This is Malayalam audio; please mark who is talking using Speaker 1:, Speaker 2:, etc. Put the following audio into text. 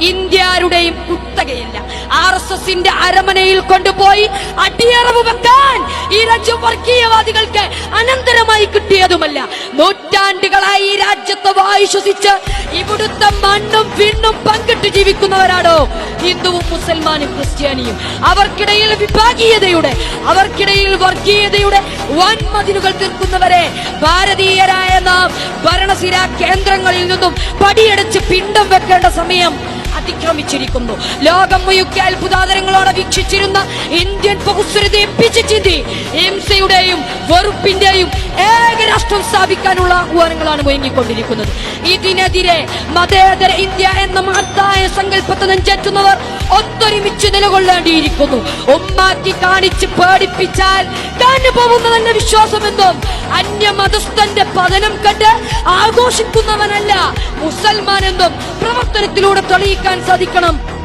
Speaker 1: ഇന്ത്യരുടെയും കുത്തകയില്ല. RSSന്റെ അരമനയിൽ കൊണ്ടുപോയി അടിയറവ് വെക്കാൻ ഈ രാജ്യം വർഗീയവാദികൾക്ക് അനന്തരമായി കിട്ടിയതുമല്ല. നൂറ്റാണ്ടുകളായി ഈ രാജ്യത്തെ വായു ശ്വസിച്ച് ഇവിടുത്തെ മണ്ണും വിണ്ണും പങ്കിട്ട് ജീവിക്കുന്നവരാണോ ഹിന്ദുവും മുസൽമാനും ക്രിസ്ത്യാനിയും. അവർക്കിടയിൽ വിഭാഗീയതയുടെ, അവർക്കിടയിൽ വർഗീയതയുടെ വൻമതിലുകൾ തീർക്കുന്നവരെ ഭാരതീയരായ നാം ഭരണസിരാ കേന്ദ്രങ്ങളിൽ നിന്നും പടിയടച്ച് പിണ്ടം വെക്കേണ്ട സമയം അതിക്രമിച്ചിരിക്കുന്നു. ലോകം മുഴുക്കെ അത്ഭുതാതരങ്ങളോടെ വീക്ഷിച്ചിരുന്ന ഇന്ത്യൻ ബഹുസ്വരതയെ പിച്ചിച്ചീന്തി ഹിംസയുടെയും വെറുപ്പിന്റെയും ഏകരാഷ്ട്രം സ്ഥാപിക്കാനുള്ള ആഹ്വാനങ്ങളാണ് മുഴങ്ങിക്കൊണ്ടിരിക്കുന്നത്. ഇതിനെതിരെ മതേതര ഇന്ത്യ എന്ന മഹത്തായ സങ്കല്പത്തെ നെഞ്ചേറ്റുന്നവർ ഒത്തൊരുമിച്ച് നിലകൊള്ളേണ്ടിയിരിക്കുന്നു. ഉമ്മാക്കി കാണിച്ച് പേടിപ്പിച്ചാൽ കണ്ടു പോകുന്നതന്നെ വിശ്വാസമെന്നും അന്യമതസ്ഥന്റെ പതനം കണ്ട് ആഘോഷിക്കുന്നവനല്ല മുസൽമാൻ എന്നും പ്രവർത്തനത്തിലൂടെ തെളിയിക്കാൻ സാധിക്കണം.